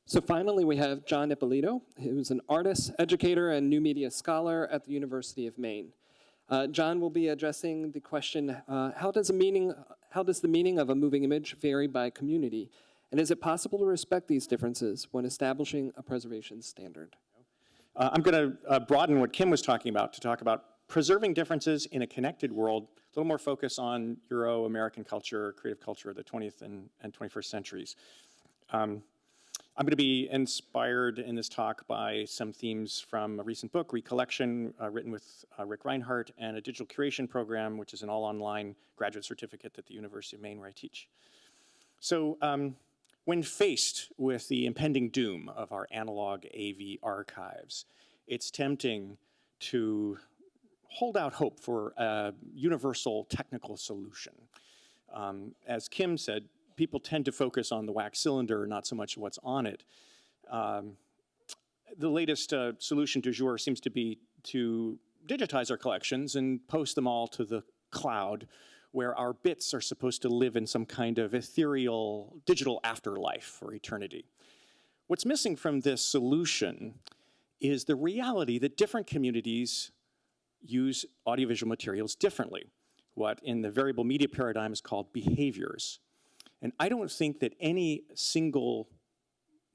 So finally, we have Jon Ippolito, who's an artist, educator, and new media scholar at the University of Maine. Jon will be addressing the question, how does the meaning of a moving image vary by community? And is it possible to respect these differences when establishing a preservation standard? I'm going to broaden what Kim was talking about to talk about preserving differences in a connected world, a little more focus on Euro-American culture, creative culture of the 20th and 21st centuries. I'm going to be inspired in this talk by some themes from a recent book, Recollection, written with Rick Reinhardt, and a digital curation program, which is an all-online graduate certificate at the University of Maine where I teach. So when faced with the impending doom of our analog AV archives, it's tempting to hold out hope for a universal technical solution. As Kim said, people tend to focus on the wax cylinder, not so much what's on it. The latest solution du jour seems to be to digitize our collections and post them all to the cloud, where our bits are supposed to live in some kind of ethereal digital afterlife for eternity. What's missing from this solution is the reality that different communities use audiovisual materials differently, what in the variable media paradigm is called behaviors. And I don't think that any single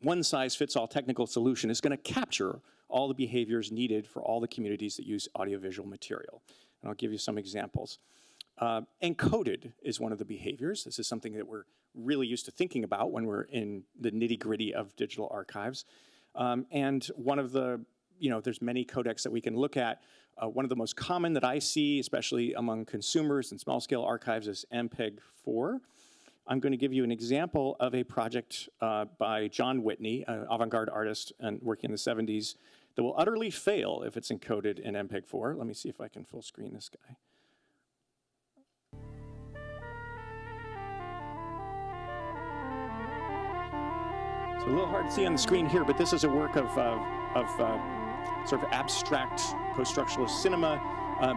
one-size-fits-all technical solution is going to capture all the behaviors needed for all the communities that use audiovisual material. And I'll give you some examples. Encoded is one of the behaviors. This is something that we're really used to thinking about when we're in the nitty-gritty of digital archives. And one of the, there's many codecs that we can look at. One of the most common that I see, especially among consumers and small-scale archives, is MPEG-4. I'm going to give you an example of a project by John Whitney, an avant-garde artist and working in the 70s, that will utterly fail if it's encoded in MPEG-4. Let me see if I can full screen this guy. It's a little hard to see on the screen here, but this is a work of sort of abstract post-structuralist cinema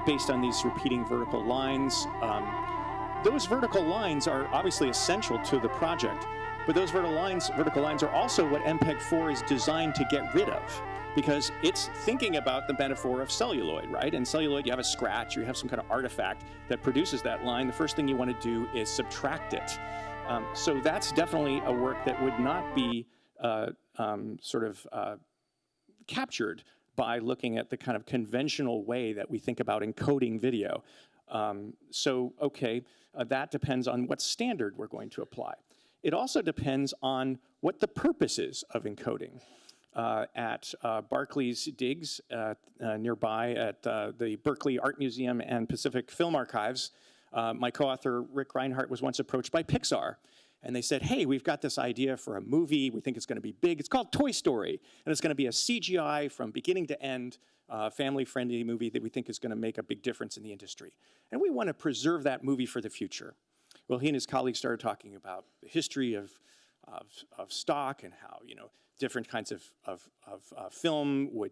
based on these repeating vertical lines. Those vertical lines are obviously essential to the project, but those vertical lines are also what MPEG-4 is designed to get rid of, because it's thinking about the metaphor of celluloid, right? In celluloid, you have a scratch, you have some kind of artifact that produces that line. The first thing you want to do is subtract it. So that's definitely a work that would not be captured by looking at the kind of conventional way that we think about encoding video. That depends on what standard we're going to apply. It also depends on what the purpose is of encoding. At Barclay's Digs nearby at the Berkeley Art Museum and Pacific Film Archives, my co-author Rick Reinhardt was once approached by Pixar. And they said, hey, we've got this idea for a movie. We think it's going to be big. It's called Toy Story. And it's going to be a CGI from beginning to end, family-friendly movie that we think is going to make a big difference in the industry. And we want to preserve that movie for the future. Well, he and his colleagues started talking about the history of stock and how, different kinds of film would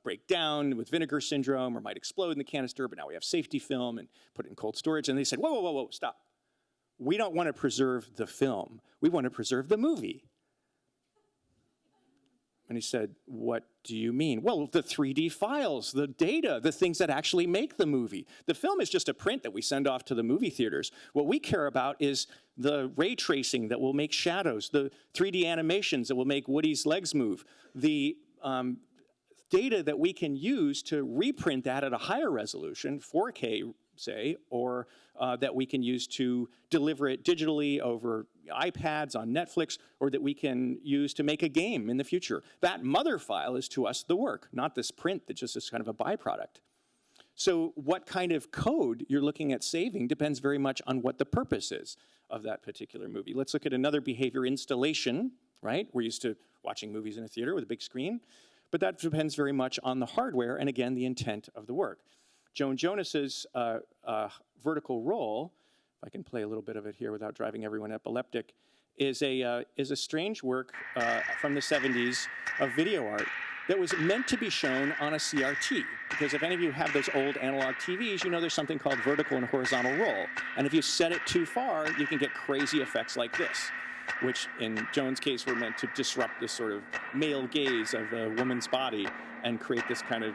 break down with vinegar syndrome or might explode in the canister, but now we have safety film and put it in cold storage. And they said, whoa, whoa, whoa, whoa, stop. We don't want to preserve the film. We want to preserve the movie. And he said, what do you mean? Well, the 3D files, the data, the things that actually make the movie. The film is just a print that we send off to the movie theaters. What we care about is the ray tracing that will make shadows, the 3D animations that will make Woody's legs move, the data that we can use to reprint that at a higher resolution, 4K, say, or that we can use to deliver it digitally over iPads on Netflix, or that we can use to make a game in the future. That mother file is to us the work, not this print that just is kind of a byproduct. So what kind of code you're looking at saving depends very much on what the purpose is of that particular movie. Let's look at another behavior, installation, right? We're used to watching movies in a theater with a big screen, but that depends very much on the hardware and, again, the intent of the work. Joan Jonas's vertical roll, if I can play a little bit of it here without driving everyone epileptic, is a strange work from the 70s of video art that was meant to be shown on a CRT. Because if any of you have those old analog TVs, you know there's something called vertical and horizontal roll. And if you set it too far, you can get crazy effects like this. which in Joan's case were meant to disrupt this sort of male gaze of a woman's body and create this kind of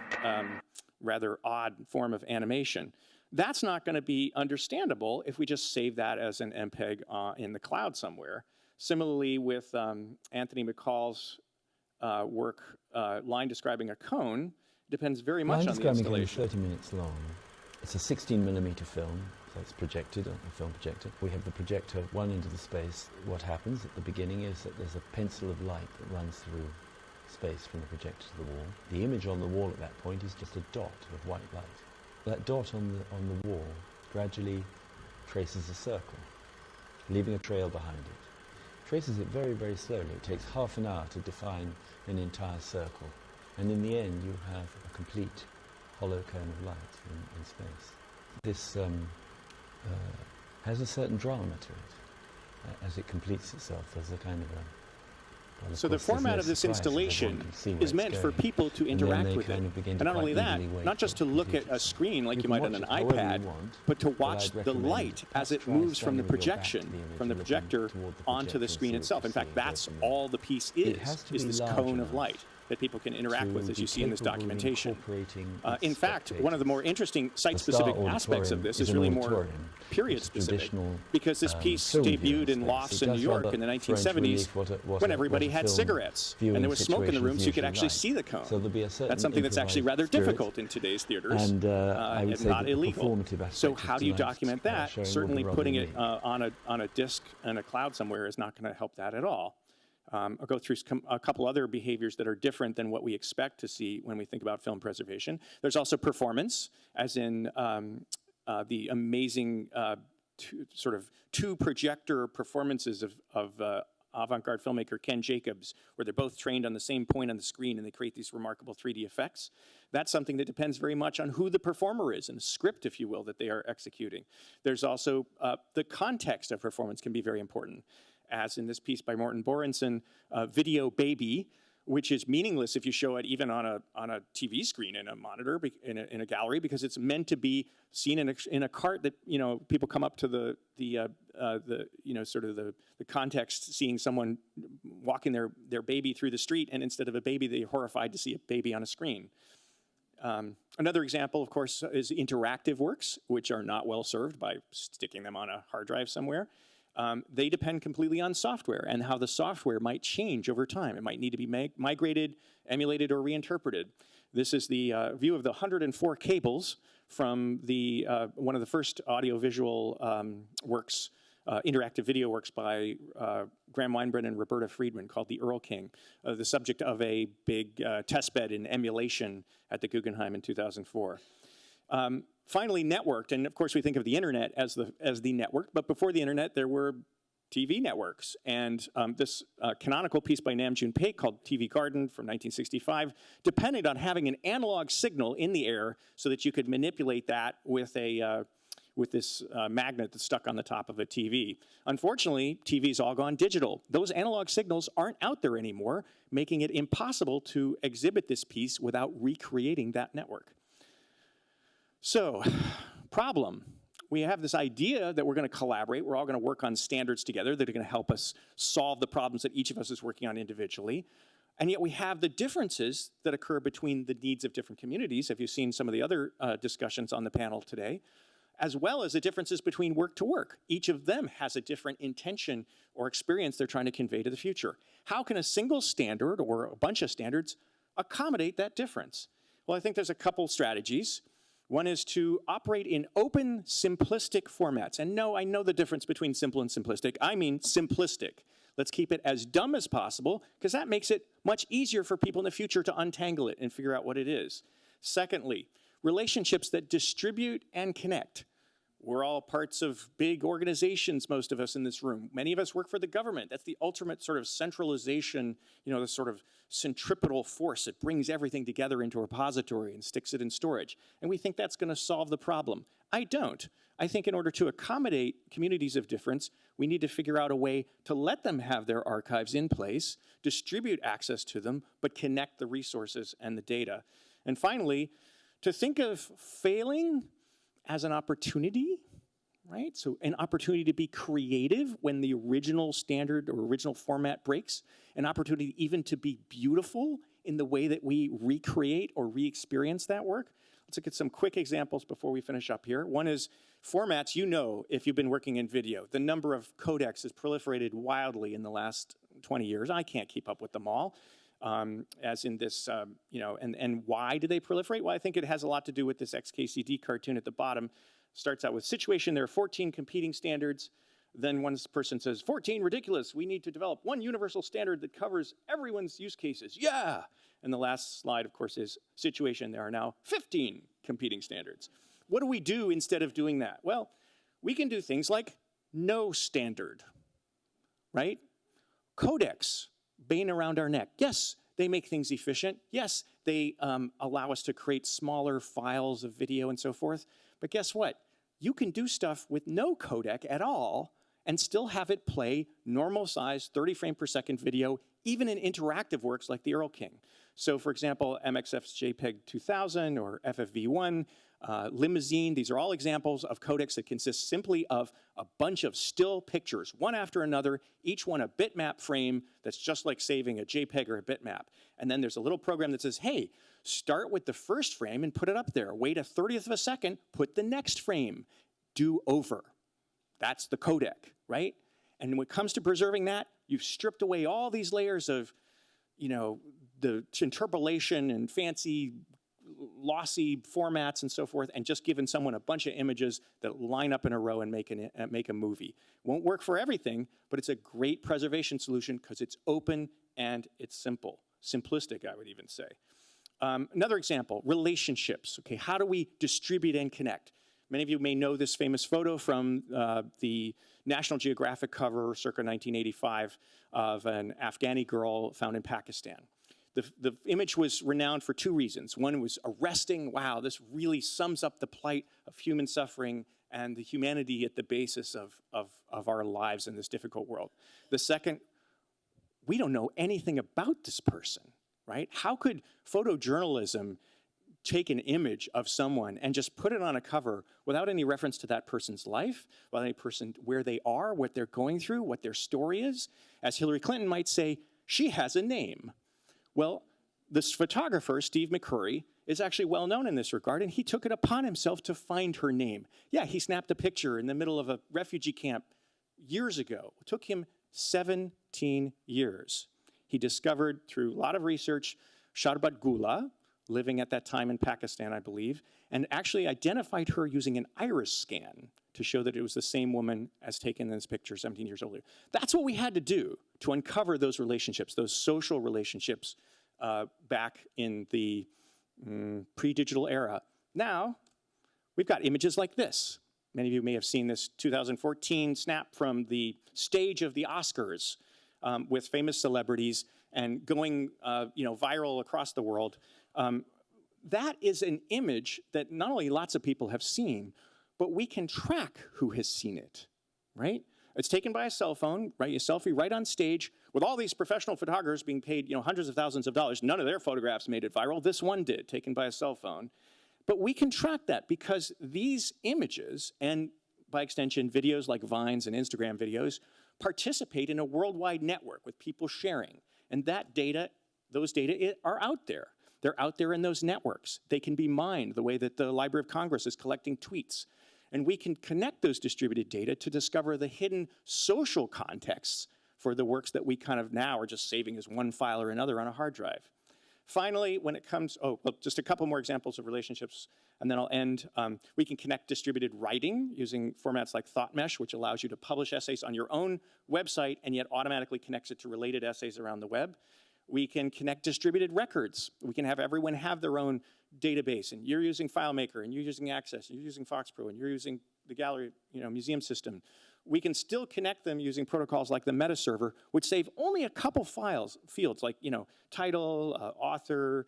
rather odd form of animation. That's not going to be understandable if we just save that as an MPEG in the cloud somewhere. Similarly with Anthony McCall's work, Line Describing a Cone, depends very much on the installation. Line Describing a Cone is 30 minutes long. It's a 16mm film, so it's projected on a film projector. We have the projector one end of the space. What happens at the beginning is that there's a pencil of light that runs through space from the projector to the wall. The image on the wall at that point is just a dot of white light. That dot on the wall gradually traces a circle, leaving a trail behind it. Traces it very, very slowly. It takes half an hour to define an entire circle. And in the end, you have a complete hollow cone of light in space. This has a certain drama to it. As it completes itself, there's a kind of a... Well, so the format of this installation is meant for people to interact with it. And not only that, not just to look at a screen like you might on an iPad, but to watch the light as it moves from the projection, from the projector onto the screen itself. In fact, that's all the piece is this cone of light that people can interact with, as you see in this documentation. In fact, one of the more interesting site-specific aspects of this is really more period-specific, because this piece debuted in lofts in New York in the 1970s when everybody had cigarettes, and there was smoke in the room, so you could actually see the cone. That's something that's actually rather difficult in today's theaters, and not illegal. So how do you document that? Certainly putting it on a disk and a cloud somewhere is not going to help that at all. I'll go through a couple other behaviors that are different than what we expect to see when we think about film preservation. There's also performance, as in the amazing two projector performances of avant-garde filmmaker Ken Jacobs, where they're both trained on the same point on the screen and they create these remarkable 3D effects. That's something that depends very much on who the performer is and the script, if you will, that they are executing. There's also the context of performance can be very important, as in this piece by Morten Borenson, Video Baby, which is meaningless if you show it even on a TV screen in a monitor, in a gallery, because it's meant to be seen in a cart that, people come up to the context, seeing someone walking their baby through the street, and instead of a baby, they're horrified to see a baby on a screen. Another example, of course, is interactive works, which are not well served by sticking them on a hard drive somewhere. They depend completely on software and how the software might change over time. It might need to be migrated, emulated, or reinterpreted. This is the view of the 104 cables from one of the first audiovisual works, interactive video works by Graham Weinbrand and Roberta Friedman, called The Earl King, the subject of a big testbed in emulation at the Guggenheim in 2004. Finally, networked, and of course we think of the internet as the network, but before the internet there were TV networks, and this canonical piece by Nam June Paik called TV Garden from 1965 depended on having an analog signal in the air so that you could manipulate that with this magnet that's stuck on the top of a TV. Unfortunately, TV's all gone digital. Those analog signals aren't out there anymore, making it impossible to exhibit this piece without recreating that network. So, problem. We have this idea that we're going to collaborate. We're all going to work on standards together that are going to help us solve the problems that each of us is working on individually. And yet we have the differences that occur between the needs of different communities. Have you seen some of the other discussions on the panel today? As well as the differences between work to work. Each of them has a different intention or experience they're trying to convey to the future. How can a single standard or a bunch of standards accommodate that difference? Well, I think there's a couple strategies. One is to operate in open, simplistic formats. And no, I know the difference between simple and simplistic. I mean simplistic. Let's keep it as dumb as possible, because that makes it much easier for people in the future to untangle it and figure out what it is. Secondly, relationships that distribute and connect. We're all parts of big organizations, most of us in this room. Many of us work for the government. That's the ultimate sort of centralization, the sort of centripetal force that brings everything together into a repository and sticks it in storage. And we think that's going to solve the problem. I don't. I think in order to accommodate communities of difference, we need to figure out a way to let them have their archives in place, distribute access to them, but connect the resources and the data. And finally, to think of failing as an opportunity right? So an opportunity to be creative when the original standard or original format breaks, an opportunity even to be beautiful in the way that we recreate or re-experience that work. Let's look at some quick examples before we finish up here. One is formats. You know, if you've been working in video, the number of codecs has proliferated wildly in the last 20 years. I can't keep up with them all. As in this, you know, and why do they proliferate? Well, I think it has a lot to do with this XKCD cartoon at the bottom. Starts out with situation, there are 14 competing standards. Then one person says, 14, ridiculous. We need to develop one universal standard that covers everyone's use cases. Yeah. And the last slide, of course, is situation. There are now 15 competing standards. What do we do instead of doing that? Well, we can do things like no standard, right? Codecs, bane around our neck. Yes, they make things efficient. Yes, they allow us to create smaller files of video and so forth. But guess what? You can do stuff with no codec at all and still have it play normal size 30 frame per second video, even in interactive works like the Earl King. So for example, MXF's JPEG 2000 or FFV1, Limousine, these are all examples of codecs that consist simply of a bunch of still pictures, one after another, each one a bitmap frame that's just like saving a JPEG or a bitmap. And then there's a little program that says, hey, start with the first frame and put it up there. Wait a 30th of a second, put the next frame. Do over. That's the codec, right? And when it comes to preserving that, you've stripped away all these layers of, you know, the interpolation and fancy lossy formats and so forth, and just given someone a bunch of images that line up in a row and make a movie. Won't work for everything, but it's a great preservation solution because it's open and it's simple. Simplistic, I would even say. Another example, relationships. Okay, how do we distribute and connect? Many of you may know this famous photo from the National Geographic cover circa 1985 of an Afghani girl found in Pakistan. The image was renowned for two reasons. One was arresting. Wow, this really sums up the plight of human suffering and the humanity at the basis of our lives in this difficult world. The second, we don't know anything about this person, right? How could photojournalism take an image of someone and just put it on a cover without any reference to that person's life, without any person, where they are, what they're going through, what their story is? As Hillary Clinton might say, she has a name. Well, this photographer, Steve McCurry, is actually well known in this regard, and he took it upon himself to find her name. Yeah, he snapped a picture in the middle of a refugee camp years ago. It took him 17 years. He discovered through a lot of research Sharbat Gula, living at that time in Pakistan, I believe, and actually identified her using an iris scan to show that it was the same woman as taken in this picture 17 years earlier. That's what we had to do to uncover those relationships, those social relationships back in the pre-digital era. Now, we've got images like this. Many of you may have seen this 2014 snap from the stage of the Oscars with famous celebrities and going viral across the world. That is an image that not only lots of people have seen, but we can track who has seen it, right? It's taken by a cell phone, right? A selfie right on stage with all these professional photographers being paid, hundreds of thousands of dollars. None of their photographs made it viral. This one did, taken by a cell phone. But we can track that because these images, and by extension, videos like Vines and Instagram videos, participate in a worldwide network with people sharing. And that data, those data are out there. They're out there in those networks. They can be mined the way that the Library of Congress is collecting tweets. And we can connect those distributed data to discover the hidden social contexts for the works that we kind of now are just saving as one file or another on a hard drive. Finally, when it comes, just a couple more examples of relationships, and then I'll end. We can connect distributed writing using formats like ThoughtMesh, which allows you to publish essays on your own website and yet automatically connects it to related essays around the web. We can connect distributed records. We can have everyone have their own database, and you're using FileMaker, and you're using Access, and you're using FoxPro, and you're using the gallery, museum system. We can still connect them using protocols like the meta server, which save only a couple fields like title, author,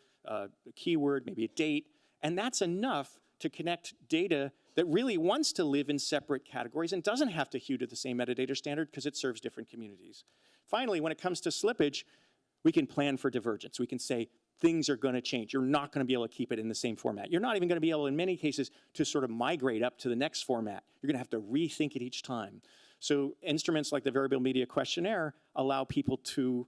keyword, maybe a date, and that's enough to connect data that really wants to live in separate categories and doesn't have to hew to the same metadata standard because it serves different communities. Finally, when it comes to slippage, we can plan for divergence. We can say, things are going to change. You're not going to be able to keep it in the same format. You're not even going to be able, in many cases, to sort of migrate up to the next format. You're going to have to rethink it each time. So instruments like the Variable Media Questionnaire allow people to,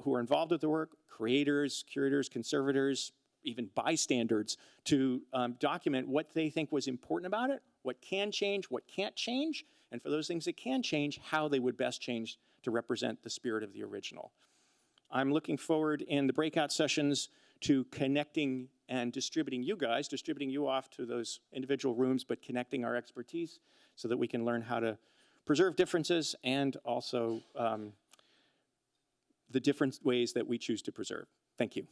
who are involved with the work, creators, curators, conservators, even bystanders, to document what they think was important about it, what can change, what can't change, and for those things that can change, how they would best change to represent the spirit of the original. I'm looking forward in the breakout sessions to connecting and distributing you off to those individual rooms, but connecting our expertise so that we can learn how to preserve differences and also the different ways that we choose to preserve. Thank you.